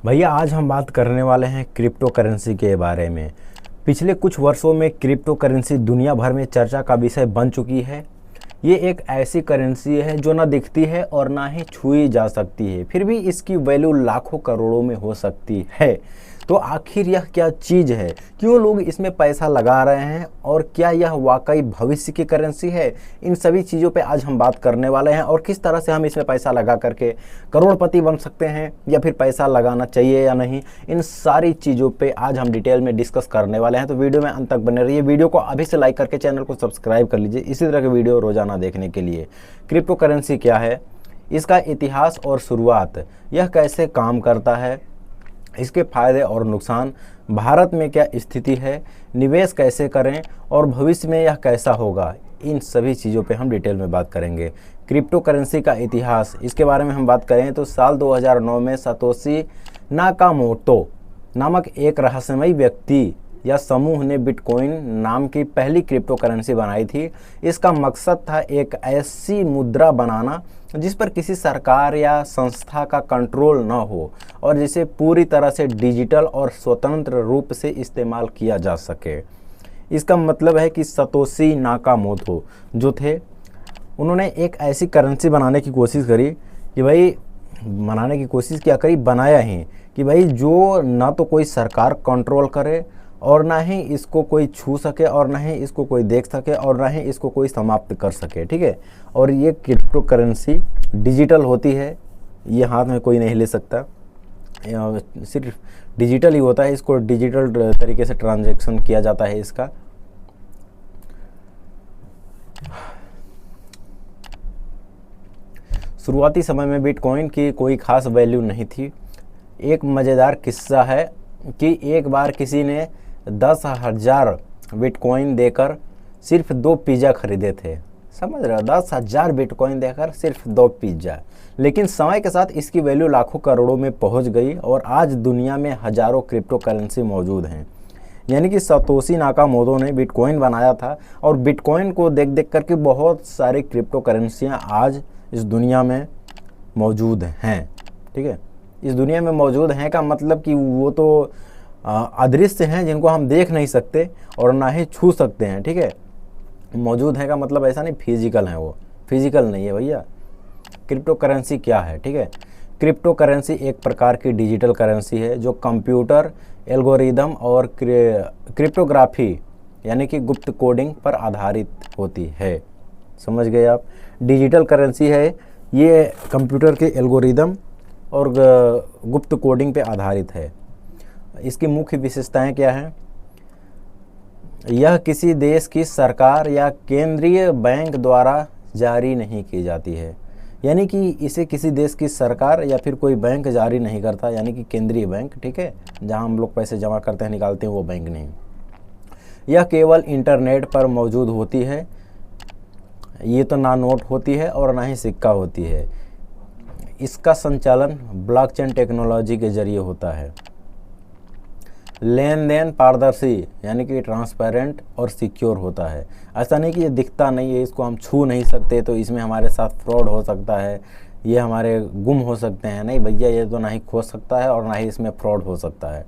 भैया आज हम बात करने वाले हैं क्रिप्टो करेंसी के बारे में। पिछले कुछ वर्षों में क्रिप्टो करेंसी दुनिया भर में चर्चा का विषय बन चुकी है। ये एक ऐसी करेंसी है जो ना दिखती है और ना ही छुई जा सकती है, फिर भी इसकी वैल्यू लाखों करोड़ों में हो सकती है। तो आखिर यह क्या चीज़ है, क्यों लोग इसमें पैसा लगा रहे हैं और क्या यह वाकई भविष्य की करेंसी है? इन सभी चीज़ों पे आज हम बात करने वाले हैं और किस तरह से हम इसमें पैसा लगा करके करोड़पति बन सकते हैं या फिर पैसा लगाना चाहिए या नहीं, इन सारी चीज़ों पे आज हम डिटेल में डिस्कस करने वाले हैं। तो वीडियो में अंत तक बने रहिए। वीडियो को अभी से लाइक करके चैनल को सब्सक्राइब कर लीजिए इसी तरह के वीडियो रोजाना देखने के लिए। क्रिप्टो करेंसी क्या है, इसका इतिहास और शुरुआत, यह कैसे काम करता है, इसके फायदे और नुकसान, भारत में क्या स्थिति है, निवेश कैसे करें और भविष्य में यह कैसा होगा, इन सभी चीज़ों पे हम डिटेल में बात करेंगे। क्रिप्टो करेंसी का इतिहास, इसके बारे में हम बात करें तो साल 2009 में सातोशी नाकामोटो नामक एक रहस्यमयी व्यक्ति या समूह ने बिटकॉइन नाम की पहली क्रिप्टो करेंसी बनाई थी। इसका मकसद था एक ऐसी मुद्रा बनाना जिस पर किसी सरकार या संस्था का कंट्रोल न हो और जिसे पूरी तरह से डिजिटल और स्वतंत्र रूप से इस्तेमाल किया जा सके। इसका मतलब है कि सातोशी नाकामोटो जो थे, उन्होंने एक ऐसी करेंसी बनाने की कोशिश करी कि भाई बनाने की कोशिश क्या करी, बनाया ही कि भाई जो ना तो कोई सरकार कंट्रोल करे और ना ही इसको कोई छू सके और ना ही इसको कोई देख सके और ना ही इसको कोई समाप्त कर सके, ठीक है। और ये क्रिप्टो करेंसी डिजिटल होती है, ये हाथ में कोई नहीं ले सकता, सिर्फ डिजिटल ही होता है। इसको डिजिटल तरीके से ट्रांजैक्शन किया जाता है इसका। शुरुआती समय में बिटकॉइन की कोई खास वैल्यू नहीं थी। एक मज़ेदार किस्सा है कि एक बार किसी ने 10,000 बिटकॉइन देकर सिर्फ 2 पिज़्ज़ा खरीदे थे। समझ रहे हो, 10,000 बिटकॉइन देकर सिर्फ 2 पिज़्ज़ा। लेकिन समय के साथ इसकी वैल्यू लाखों करोड़ों में पहुंच गई और आज दुनिया में हज़ारों क्रिप्टो करेंसी मौजूद हैं। यानी कि सातोशी नाकामोटो ने बिटकॉइन बनाया था और बिटकॉइन को देख देख करके बहुत सारी क्रिप्टो करेंसियाँ आज इस दुनिया में मौजूद हैं, ठीक है। इस दुनिया में मौजूद हैं का मतलब कि वो तो अदृश्य हैं, जिनको हम देख नहीं सकते और ना ही छू सकते हैं, ठीक है। मौजूद है का मतलब ऐसा नहीं फिजिकल है, वो फिजिकल नहीं है भैया। क्रिप्टो करेंसी क्या है, ठीक है। क्रिप्टो करेंसी एक प्रकार की डिजिटल करेंसी है जो कंप्यूटर एल्गोरिदम और क्रिप्टोग्राफी यानी कि गुप्त कोडिंग पर आधारित होती है। समझ गए आप, डिजिटल करेंसी है, ये कंप्यूटर के एल्गोरिदम और गुप्त कोडिंग पे आधारित है। इसकी मुख्य विशेषताएं क्या हैं? यह किसी देश की सरकार या केंद्रीय बैंक द्वारा जारी नहीं की जाती है, यानी कि इसे किसी देश की सरकार या फिर कोई बैंक जारी नहीं करता, यानी कि केंद्रीय बैंक, ठीक है, जहां हम लोग पैसे जमा करते हैं निकालते हैं, वो बैंक नहीं। यह केवल इंटरनेट पर मौजूद होती है। ये तो ना नोट होती है और ना ही सिक्का होती है। इसका संचालन ब्लॉकचेन टेक्नोलॉजी के जरिए होता है। लेन देन पारदर्शी यानी कि ट्रांसपेरेंट और सिक्योर होता है। ऐसा नहीं कि ये दिखता नहीं है, इसको हम छू नहीं सकते तो इसमें हमारे साथ फ्रॉड हो सकता है, ये हमारे गुम हो सकते हैं। नहीं भैया, ये तो ना ही खो सकता है और ना ही इसमें फ्रॉड हो सकता है।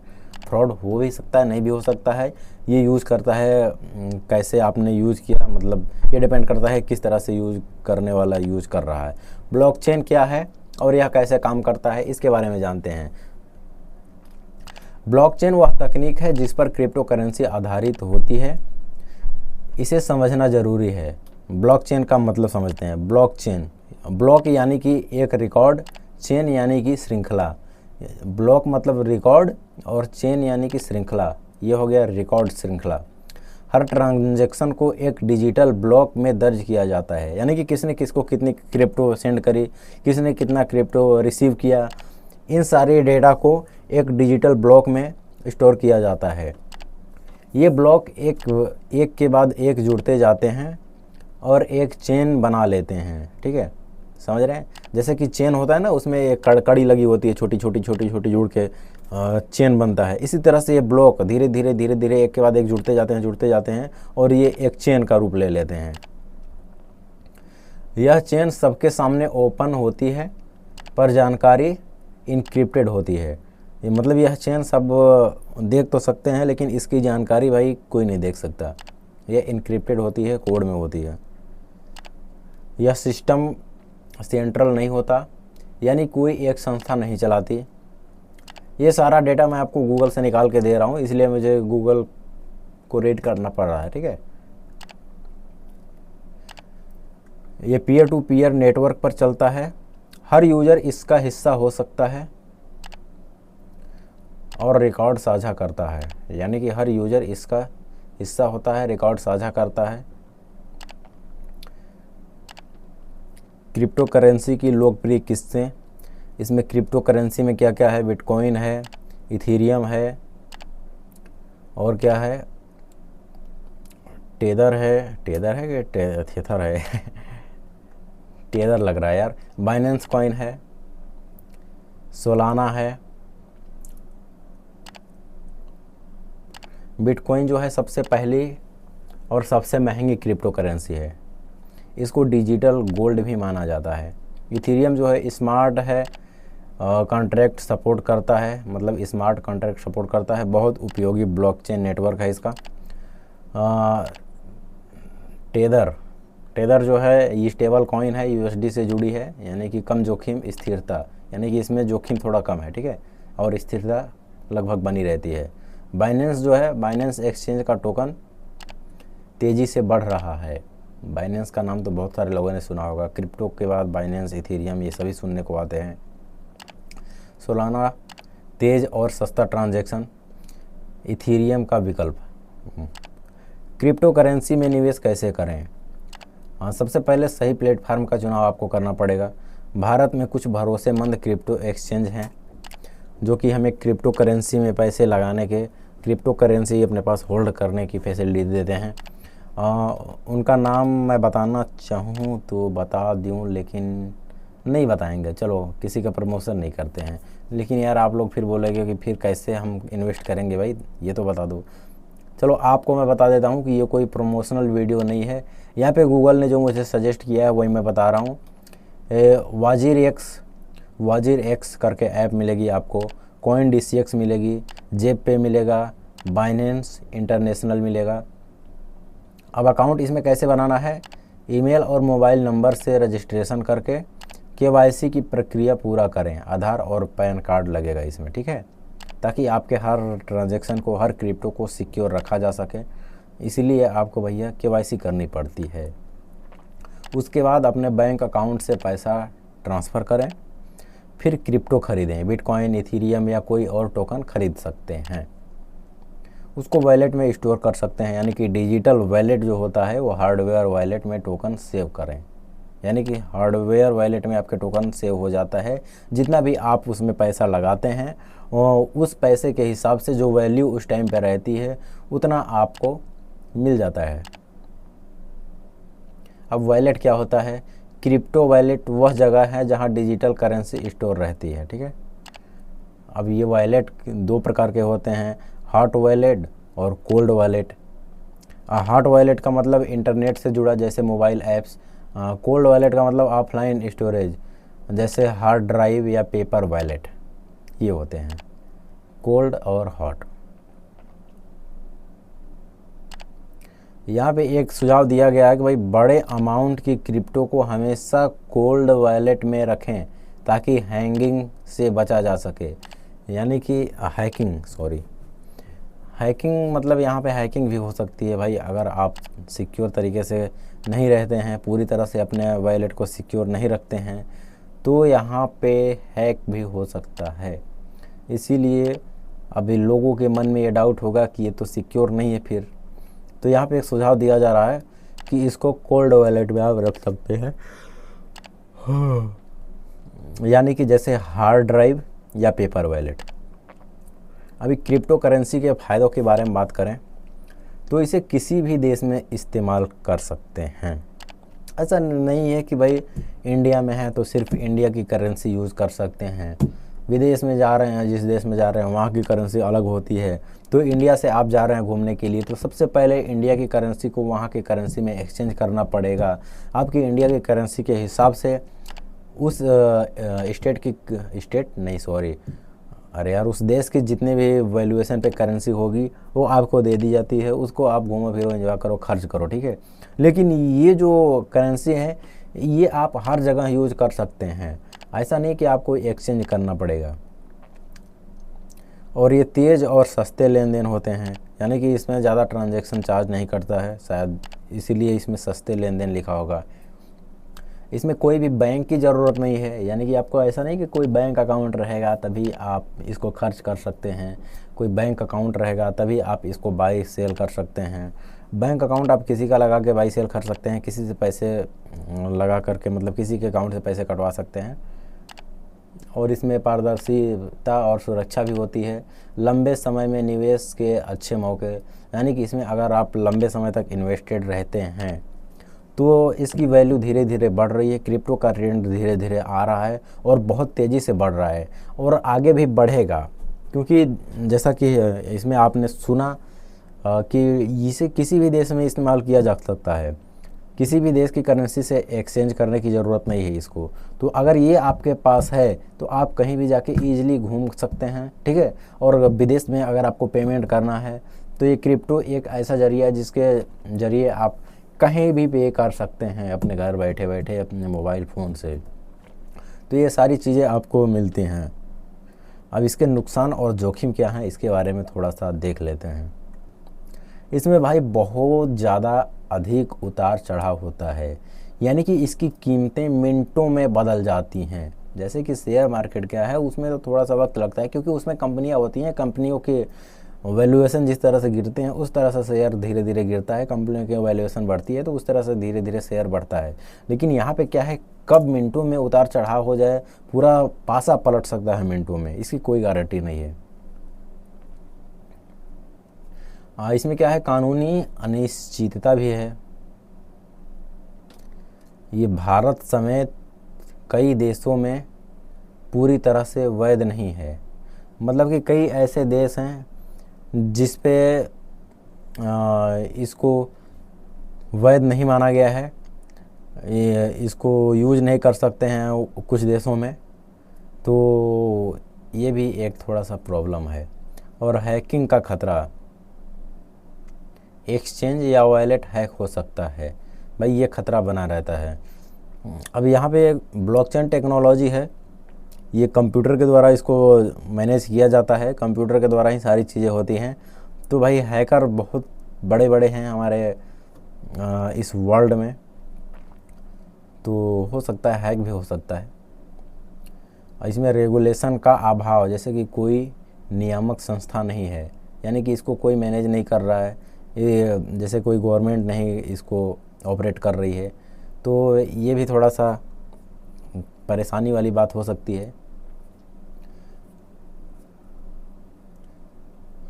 फ्रॉड हो भी सकता है, नहीं भी हो सकता है। ये यूज़ करता है कैसे आपने यूज़ किया, मतलब ये डिपेंड करता है किस तरह से यूज़ करने वाला यूज़ कर रहा है। ब्लॉकचेन क्या है और यह कैसे काम करता है, इसके बारे में जानते हैं। ब्लॉकचेन वह तकनीक है जिस पर क्रिप्टो करेंसी आधारित होती है। इसे समझना ज़रूरी है। ब्लॉकचेन का मतलब समझते हैं। ब्लॉकचेन, ब्लॉक यानी कि एक रिकॉर्ड, चेन यानी कि श्रृंखला। ब्लॉक मतलब रिकॉर्ड और चेन यानी कि श्रृंखला, ये हो गया रिकॉर्ड श्रृंखला। हर ट्रांजैक्शन को एक डिजिटल ब्लॉक में दर्ज किया जाता है, यानी कि किसने किसको कितनी क्रिप्टो सेंड करी, किसने कितना क्रिप्टो रिसीव किया, इन सारे डेटा को एक डिजिटल ब्लॉक में स्टोर किया जाता है। ये ब्लॉक एक के बाद एक जुड़ते जाते हैं और एक चेन बना लेते हैं, ठीक है, समझ रहे हैं। जैसे कि चेन होता है ना, उसमें एक कड़ी लगी होती है, छोटी छोटी जुड़ के चेन बनता है। इसी तरह से ये ब्लॉक धीरे धीरे एक के बाद एक जुड़ते जाते हैं और ये एक चेन का रूप ले लेते हैं। यह चेन सबके सामने ओपन होती है पर जानकारी इनक्रिप्टेड होती है। ये मतलब यह चेन सब देख तो सकते हैं, लेकिन इसकी जानकारी भाई कोई नहीं देख सकता। यह इनक्रिप्टेड होती है, कोड में होती है। यह सिस्टम सेंट्रल नहीं होता, यानी कोई एक संस्था नहीं चलाती। ये सारा डेटा मैं आपको गूगल से निकाल के दे रहा हूँ, इसलिए मुझे गूगल को रेड करना पड़ रहा है, ठीक है। ये पीयर टू पीयर नेटवर्क पर चलता है। हर यूज़र इसका हिस्सा हो सकता है और रिकॉर्ड साझा करता है, यानी कि हर यूज़र इसका हिस्सा होता है, रिकॉर्ड साझा करता है। क्रिप्टो करेंसी की लोकप्रिय किस्सें, इसमें क्रिप्टो करेंसी में क्या क्या है? बिटकॉइन है, इथीरियम है, और क्या है? टेदर है कि थेथर है टेदर लग रहा है यार। बाइनेंस कॉइन है, सोलाना है। बिटकॉइन जो है सबसे पहली और सबसे महंगी क्रिप्टो करेंसी है। इसको डिजिटल गोल्ड भी माना जाता है। इथीरियम जो है स्मार्ट है, कॉन्ट्रैक्ट सपोर्ट करता है, मतलब स्मार्ट कॉन्ट्रैक्ट सपोर्ट करता है। बहुत उपयोगी ब्लॉकचेन नेटवर्क है इसका। टेदर जो है ये स्टेबल कॉइन है, यूएसडी से जुड़ी है, यानी कि कम जोखिम स्थिरता, यानी कि इसमें जोखिम थोड़ा कम है, ठीक है, और स्थिरता लगभग बनी रहती है। बाइनेंस जो है, बाइनेंस एक्सचेंज का टोकन तेज़ी से बढ़ रहा है। बाइनेंस का नाम तो बहुत सारे लोगों ने सुना होगा। क्रिप्टो के बाद बाइनेंस, इथीरियम, ये सभी सुनने को आते हैं। सोलाना तेज़ और सस्ता ट्रांजैक्शन, इथीरियम का विकल्प। क्रिप्टो करेंसी में निवेश कैसे करें? हाँ, सबसे पहले सही प्लेटफार्म का चुनाव आपको करना पड़ेगा। भारत में कुछ भरोसेमंद क्रिप्टो एक्सचेंज हैं जो कि हमें क्रिप्टो करेंसी में पैसे लगाने के, क्रिप्टो करेंसी अपने पास होल्ड करने की फैसिलिटी देते हैं। उनका नाम मैं बताना चाहूँ तो बता दूँ, लेकिन नहीं बताएंगे, चलो किसी का प्रमोशन नहीं करते हैं। लेकिन यार आप लोग फिर बोलेंगे कि फिर कैसे हम इन्वेस्ट करेंगे भाई, ये तो बता दो। चलो आपको मैं बता देता हूँ कि ये कोई प्रमोशनल वीडियो नहीं है। यहाँ पे गूगल ने जो मुझे सजेस्ट किया है वही मैं बता रहा हूँ। वाजिर एक्स करके ऐप मिलेगी आपको, कॉइन DCX मिलेगी, जेब पे मिलेगा, बाइनेंस इंटरनेशनल मिलेगा। अब अकाउंट इसमें कैसे बनाना है? ईमेल और मोबाइल नंबर से रजिस्ट्रेशन करके KYC की प्रक्रिया पूरा करें। आधार और पैन कार्ड लगेगा इसमें, ठीक है, ताकि आपके हर ट्रांजैक्शन को, हर क्रिप्टो को सिक्योर रखा जा सके। इसीलिए आपको भैया KYC करनी पड़ती है। उसके बाद अपने बैंक अकाउंट से पैसा ट्रांसफ़र करें, फिर क्रिप्टो ख़रीदें। बिटकॉइन, इथीरियम या कोई और टोकन ख़रीद सकते हैं। उसको वॉलेट में स्टोर कर सकते हैं, यानी कि डिजिटल वॉलेट जो होता है वो हार्डवेयर वॉलेट में टोकन सेव करें, यानी कि हार्डवेयर वॉलेट में आपके टोकन सेव हो जाता है। जितना भी आप उसमें पैसा लगाते हैं उस पैसे के हिसाब से जो वैल्यू उस टाइम पे रहती है उतना आपको मिल जाता है। अब वॉलेट क्या होता है? क्रिप्टो वॉलेट वह जगह है जहां डिजिटल करेंसी स्टोर रहती है, ठीक है। अब ये वॉलेट दो प्रकार के होते हैं, हॉट वॉलेट और कोल्ड वॉलेट। हॉट वॉलेट का मतलब इंटरनेट से जुड़ा, जैसे मोबाइल ऐप्स। कोल्ड वॉलेट का मतलब ऑफलाइन स्टोरेज, जैसे हार्ड ड्राइव या पेपर वॉलेट। ये होते हैं कोल्ड और हॉट। यहाँ पे एक सुझाव दिया गया है कि भाई बड़े अमाउंट की क्रिप्टो को हमेशा कोल्ड वॉलेट में रखें ताकि हैंगिंग से बचा जा सके, यानी कि हैकिंग मतलब यहाँ पे हैकिंग भी हो सकती है भाई। अगर आप सिक्योर तरीके से नहीं रहते हैं, पूरी तरह से अपने वॉलेट को सिक्योर नहीं रखते हैं, तो यहाँ पे हैक भी हो सकता है। इसीलिए अभी लोगों के मन में ये डाउट होगा कि ये तो सिक्योर नहीं है फिर, तो यहाँ पे एक सुझाव दिया जा रहा है कि इसको कोल्ड वॉलेट में आप रख सकते हैं, यानी कि जैसे हार्ड ड्राइव या पेपर वॉलेट। अभी क्रिप्टो करेंसी के फ़ायदों के बारे में बात करें तो इसे किसी भी देश में इस्तेमाल कर सकते हैं। ऐसा नहीं है कि भाई इंडिया में है तो सिर्फ इंडिया की करेंसी यूज़ कर सकते हैं। विदेश में जा रहे हैं, जिस देश में जा रहे हैं वहाँ की करेंसी अलग होती है। तो इंडिया से आप जा रहे हैं घूमने के लिए, तो सबसे पहले इंडिया की करेंसी को वहाँ की करेंसी में एक्सचेंज करना पड़ेगा। आपकी इंडिया की करेंसी के हिसाब से उस अरे यार, उस देश की जितने भी वैल्यूएशन पे करेंसी होगी वो आपको दे दी जाती है, उसको आप घूमो फिरो, एंजॉय करो, खर्च करो, ठीक है। लेकिन ये जो करेंसी है ये आप हर जगह यूज कर सकते हैं, ऐसा नहीं कि आपको एक्सचेंज करना पड़ेगा। और ये तेज़ और सस्ते लेन देन होते हैं, यानी कि इसमें ज़्यादा ट्रांजैक्शन चार्ज नहीं करता है, शायद इसीलिए इसमें सस्ते लेन देन लिखा होगा। इसमें कोई भी बैंक की ज़रूरत नहीं है, यानी कि आपको ऐसा नहीं कि कोई बैंक अकाउंट रहेगा तभी आप इसको खर्च कर सकते हैं, कोई बैंक अकाउंट रहेगा तभी आप इसको बाई सेल कर सकते हैं। बैंक अकाउंट आप किसी का लगा के बाई सेल कर सकते हैं, किसी से पैसे लगा करके, मतलब किसी के अकाउंट से पैसे कटवा सकते हैं। और इसमें पारदर्शिता और सुरक्षा भी होती है। लंबे समय में निवेश के अच्छे मौके, यानी कि इसमें अगर आप लंबे समय तक इन्वेस्टेड रहते हैं तो इसकी वैल्यू धीरे धीरे बढ़ रही है। क्रिप्टो का ट्रेंड धीरे धीरे आ रहा है और बहुत तेज़ी से बढ़ रहा है और आगे भी बढ़ेगा, क्योंकि जैसा कि इसमें आपने सुना कि इसे किसी भी देश में इस्तेमाल किया जा सकता है, किसी भी देश की करेंसी से एक्सचेंज करने की ज़रूरत नहीं है इसको। तो अगर ये आपके पास है तो आप कहीं भी जाके ईजिली घूम सकते हैं, ठीक है। और विदेश में अगर आपको पेमेंट करना है तो ये क्रिप्टो एक ऐसा जरिया है जिसके ज़रिए आप कहीं भी पे कर सकते हैं अपने घर बैठे बैठे अपने मोबाइल फ़ोन से। तो ये सारी चीज़ें आपको मिलती हैं। अब इसके नुकसान और जोखिम क्या हैं इसके बारे में थोड़ा सा देख लेते हैं। इसमें भाई बहुत ज़्यादा अधिक उतार चढ़ाव होता है, यानी कि इसकी कीमतें मिनटों में बदल जाती हैं। जैसे कि शेयर मार्केट क्या है, उसमें तो थोड़ा सा वक्त लगता है, क्योंकि उसमें कंपनियां होती हैं, कंपनियों के वैल्यूएशन जिस तरह से गिरते हैं उस तरह से शेयर धीरे धीरे गिरता है। कंपनियों की वैल्यूएशन बढ़ती है तो उस तरह से धीरे धीरे शेयर बढ़ता है। लेकिन यहाँ पे क्या है, कब मिनटों में उतार चढ़ाव हो जाए, पूरा पासा पलट सकता है मिनटों में, इसकी कोई गारंटी नहीं है। इसमें क्या है, कानूनी अनिश्चितता भी है। ये भारत समेत कई देशों में पूरी तरह से वैध नहीं है, मतलब कि कई ऐसे देश हैं जिस पे इसको वैध नहीं माना गया है, ये इसको यूज नहीं कर सकते हैं कुछ देशों में, तो ये भी एक थोड़ा सा प्रॉब्लम है। और हैकिंग का खतरा, एक्सचेंज या वॉलेट हैक हो सकता है, भाई ये खतरा बना रहता है। अब यहाँ पे ब्लॉकचेन टेक्नोलॉजी है, ये कंप्यूटर के द्वारा इसको मैनेज किया जाता है, कंप्यूटर के द्वारा ही सारी चीज़ें होती हैं। तो भाई हैकर बहुत बड़े बड़े हैं हमारे इस वर्ल्ड में, तो हो सकता है हैक भी हो सकता है। इसमें रेगुलेशन का अभाव, जैसे कि कोई नियामक संस्था नहीं है, यानी कि इसको कोई मैनेज नहीं कर रहा है, ये जैसे कोई गवर्नमेंट नहीं इसको ऑपरेट कर रही है, तो ये भी थोड़ा सा परेशानी वाली बात हो सकती है।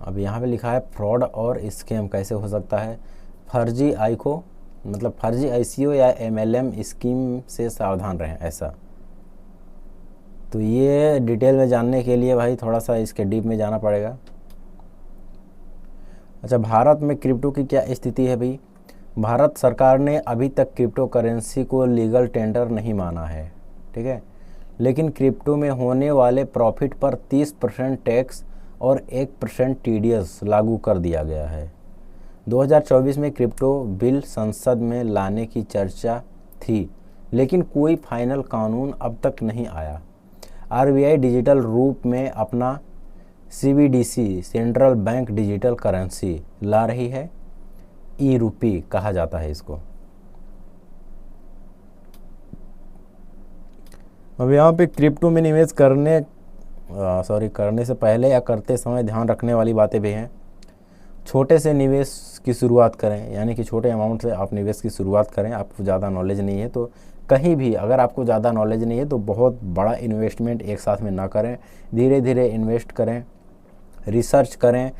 अब यहाँ पे लिखा है फ्रॉड और स्कैम कैसे हो सकता है। फर्जी आईको, मतलब फर्जी आईसीओ या एमएलएम स्कीम से सावधान रहें, ऐसा। तो ये डिटेल में जानने के लिए भाई थोड़ा सा इसके डीप में जाना पड़ेगा। अच्छा, भारत में क्रिप्टो की क्या स्थिति है भाई। भारत सरकार ने अभी तक क्रिप्टो करेंसी को लीगल टेंडर नहीं माना है, ठीक है। लेकिन क्रिप्टो में होने वाले प्रॉफिट पर 30% टैक्स और 1% टीडीएस लागू कर दिया गया है। 2024 में क्रिप्टो बिल संसद में लाने की चर्चा थी, लेकिन कोई फाइनल कानून अब तक नहीं आया। आरबीआई डिजिटल रूप में अपना CBDC central bank digital currency ला रही है, ई रूपी कहा जाता है इसको। अब यहाँ पे क्रिप्टो में निवेश करने से पहले या करते समय ध्यान रखने वाली बातें भी हैं। छोटे से निवेश की शुरुआत करें, यानी कि छोटे अमाउंट से आप निवेश की शुरुआत करें। आपको ज़्यादा नॉलेज नहीं है तो कहीं भी, अगर आपको ज़्यादा नॉलेज नहीं है तो बहुत बड़ा इन्वेस्टमेंट एक साथ में ना करें, धीरे धीरे इन्वेस्ट करें, रिसर्च करें,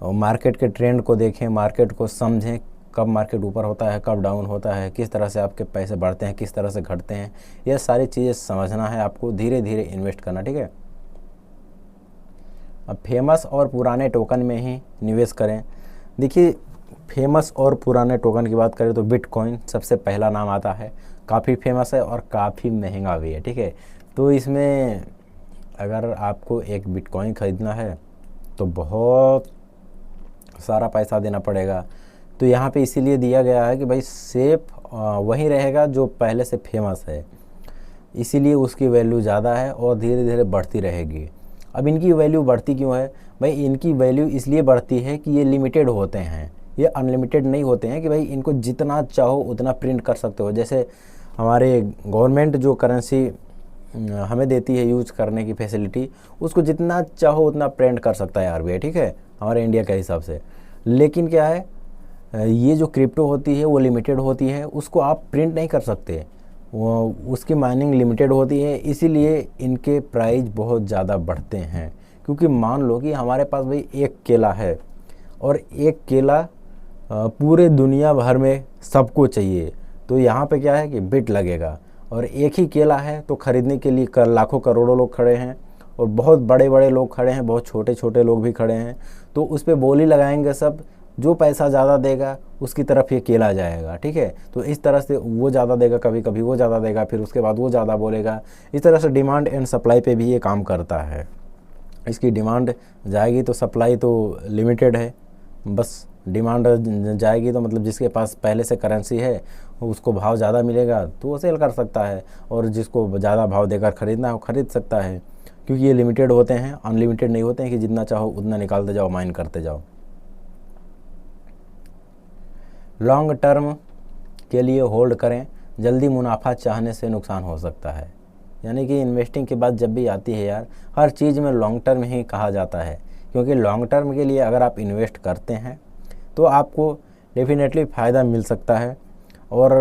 मार्केट के ट्रेंड को देखें, मार्केट को समझें, कब मार्केट ऊपर होता है, कब डाउन होता है, किस तरह से आपके पैसे बढ़ते हैं, किस तरह से घटते हैं, यह सारी चीज़ें समझना है आपको, धीरे धीरे इन्वेस्ट करना, ठीक है। अब फेमस और पुराने टोकन में ही निवेश करें। देखिए, फेमस और पुराने टोकन की बात करें तो बिटकॉइन सबसे पहला नाम आता है, काफ़ी फेमस है और काफ़ी महंगा भी है, ठीक है। तो इसमें अगर आपको एक बिटकॉइन ख़रीदना है तो बहुत सारा पैसा देना पड़ेगा। तो यहाँ पे इसीलिए दिया गया है कि भाई सेफ वही रहेगा जो पहले से फेमस है, इसीलिए उसकी वैल्यू ज़्यादा है और धीरे धीरे बढ़ती रहेगी। अब इनकी वैल्यू बढ़ती क्यों है भाई? इनकी वैल्यू इसलिए बढ़ती है कि ये लिमिटेड होते हैं, ये अनलिमिटेड नहीं होते हैं कि भाई इनको जितना चाहो उतना प्रिंट कर सकते हो। जैसे हमारे गवर्नमेंट जो करेंसी हमें देती है यूज करने की फैसिलिटी, उसको जितना चाहो उतना प्रिंट कर सकता है आरबीआई, ठीक है, हमारे इंडिया के हिसाब से। लेकिन क्या है, ये जो क्रिप्टो होती है वो लिमिटेड होती है, उसको आप प्रिंट नहीं कर सकते, वो उसकी माइनिंग लिमिटेड होती है, इसीलिए इनके प्राइस बहुत ज़्यादा बढ़ते हैं। क्योंकि मान लो कि हमारे पास भाई एक केला है और एक केला पूरे दुनिया भर में सबको चाहिए, तो यहाँ पे क्या है कि बिट लगेगा। और एक ही केला है तो ख़रीदने के लिए लाखों करोड़ों लोग खड़े हैं और बहुत बड़े बड़े लोग खड़े हैं, बहुत छोटे छोटे लोग भी खड़े हैं। तो उस पर बोली लगाएंगे सब, जो पैसा ज़्यादा देगा उसकी तरफ ये केला जाएगा, ठीक है। तो इस तरह से वो ज़्यादा देगा, कभी कभी वो ज़्यादा देगा, फिर उसके बाद वो ज़्यादा बोलेगा। इस तरह से डिमांड एंड सप्लाई पे भी ये काम करता है। इसकी डिमांड जाएगी तो सप्लाई तो लिमिटेड है, बस डिमांड जाएगी तो मतलब जिसके पास पहले से करेंसी है उसको भाव ज़्यादा मिलेगा तो वो सेल कर सकता है, और जिसको ज़्यादा भाव देकर ख़रीदना है वो ख़रीद सकता है। क्योंकि ये लिमिटेड होते हैं, अनलिमिटेड नहीं होते हैं कि जितना चाहो उतना निकालते जाओ, माइन करते जाओ। लॉन्ग टर्म के लिए होल्ड करें, जल्दी मुनाफा चाहने से नुकसान हो सकता है। यानी कि इन्वेस्टिंग की बात जब भी आती है यार, हर चीज़ में लॉन्ग टर्म ही कहा जाता है। क्योंकि लॉन्ग टर्म के लिए अगर आप इन्वेस्ट करते हैं तो आपको डेफिनेटली फ़ायदा मिल सकता है, और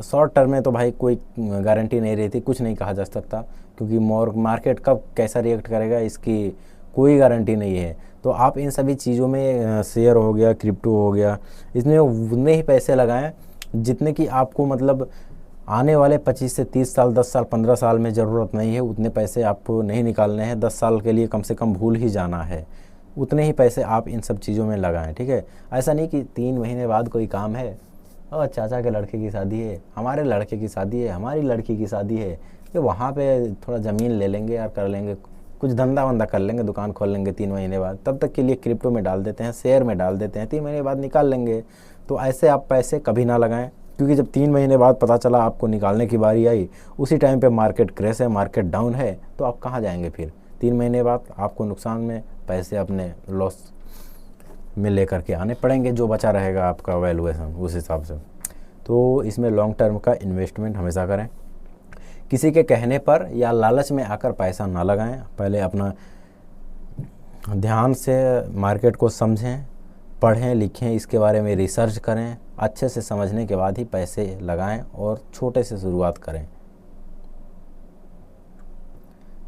शॉर्ट टर्म में तो भाई कोई गारंटी नहीं रहती, कुछ नहीं कहा जा सकता। क्योंकि मार्केट कब कैसा रिएक्ट करेगा इसकी कोई गारंटी नहीं है। तो आप इन सभी चीज़ों में शेयर हो गया, क्रिप्टो हो गया, इसमें उतने ही पैसे लगाएं जितने कि आपको मतलब आने वाले 25 से 30 साल, 10 साल, 15 साल में ज़रूरत नहीं है। उतने पैसे आपको नहीं निकालने हैं, 10 साल के लिए कम से कम भूल ही जाना है। उतने ही पैसे आप इन सब चीज़ों में लगाएं, ठीक है। ऐसा नहीं कि 3 महीने बाद कोई काम है, और चाचा के लड़के की शादी है, हमारे लड़के की शादी है, हमारी लड़की की शादी है, कि वहाँ पे थोड़ा ज़मीन ले लेंगे यार, कर लेंगे कुछ धंधा वंदा कर लेंगे, दुकान खोल लेंगे 3 महीने बाद, तब तक के लिए क्रिप्टो में डाल देते हैं, शेयर में डाल देते हैं, 3 महीने बाद निकाल लेंगे। तो ऐसे आप पैसे कभी ना लगाएं, क्योंकि जब 3 महीने बाद पता चला आपको निकालने की बारी आई, उसी टाइम पे मार्केट क्रैश है, मार्केट डाउन है, तो आप कहाँ जाएंगे फिर? 3 महीने बाद आपको नुकसान में पैसे अपने लॉस में लेकर के आने पड़ेंगे, जो बचा रहेगा आपका वैल्यूएशन उस हिसाब से। तो इसमें लॉन्ग टर्म का इन्वेस्टमेंट हमेशा करें। किसी के कहने पर या लालच में आकर पैसा ना लगाएं, पहले अपना ध्यान से मार्केट को समझें, पढ़ें लिखें, इसके बारे में रिसर्च करें, अच्छे से समझने के बाद ही पैसे लगाएं और छोटे से शुरुआत करें।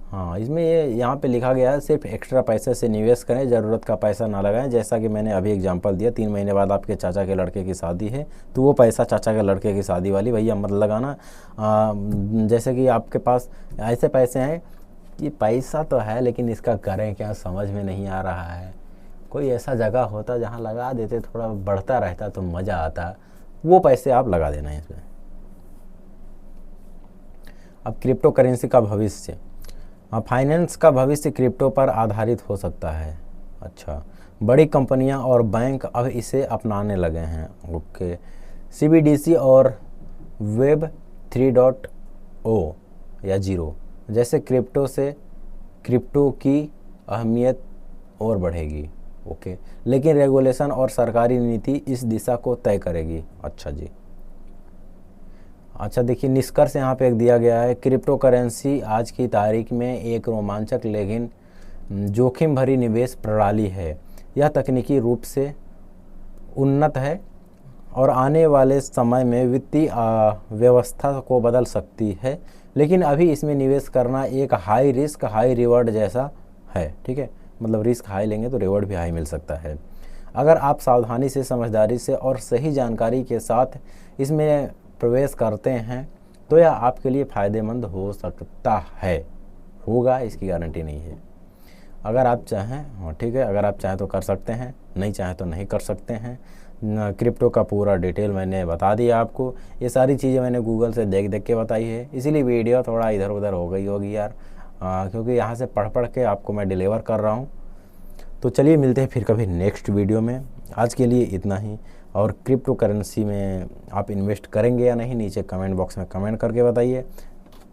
हाँ, इसमें ये यहाँ पे लिखा गया है सिर्फ एक्स्ट्रा पैसे से निवेश करें, ज़रूरत का पैसा ना लगाएं। जैसा कि मैंने अभी एग्जांपल दिया, 3 महीने बाद आपके चाचा के लड़के की शादी है, तो वो पैसा चाचा के लड़के की शादी वाली भैया मत लगाना। जैसे कि आपके पास ऐसे पैसे हैं कि पैसा तो है लेकिन इसका करें क्या समझ में नहीं आ रहा है, कोई ऐसा जगह होता जहाँ लगा देते, थोड़ा बढ़ता रहता तो मज़ा आता, वो पैसे आप लगा देना है इसमें। अब क्रिप्टो करेंसी का भविष्य, फाइनेंस का भविष्य क्रिप्टो पर आधारित हो सकता है। अच्छा, बड़ी कंपनियां और बैंक अब इसे अपनाने लगे हैं। ओके, CBDC और वेब 3.0 या 0 जैसे क्रिप्टो से क्रिप्टो की अहमियत और बढ़ेगी। ओके, लेकिन रेगुलेशन और सरकारी नीति इस दिशा को तय करेगी। अच्छा जी, अच्छा देखिए, निष्कर्ष यहाँ पे एक दिया गया है, क्रिप्टो करेंसी आज की तारीख में एक रोमांचक लेकिन जोखिम भरी निवेश प्रणाली है। यह तकनीकी रूप से उन्नत है और आने वाले समय में वित्तीय व्यवस्था को बदल सकती है, लेकिन अभी इसमें निवेश करना एक हाई रिस्क हाई रिवॉर्ड जैसा है, ठीक है। मतलब रिस्क हाई लेंगे तो रिवॉर्ड भी हाई मिल सकता है। अगर आप सावधानी से, समझदारी से और सही जानकारी के साथ इसमें प्रवेश करते हैं तो यह आपके लिए फ़ायदेमंद हो सकता है। होगा इसकी गारंटी नहीं है। अगर आप चाहें, ठीक है, अगर आप चाहें तो कर सकते हैं, नहीं चाहें तो नहीं कर सकते हैं। क्रिप्टो का पूरा डिटेल मैंने बता दिया आपको, ये सारी चीज़ें मैंने गूगल से देख देख के बताई है, इसीलिए वीडियो थोड़ा इधर उधर हो गई होगी यार। क्योंकि यहाँ से पढ़ पढ़ के आपको मैं डिलीवर कर रहा हूँ। तो चलिए मिलते हैं फिर कभी नेक्स्ट वीडियो में। आज के लिए इतना ही। और क्रिप्टो करेंसी में आप इन्वेस्ट करेंगे या नहीं, नीचे कमेंट बॉक्स में कमेंट करके बताइए।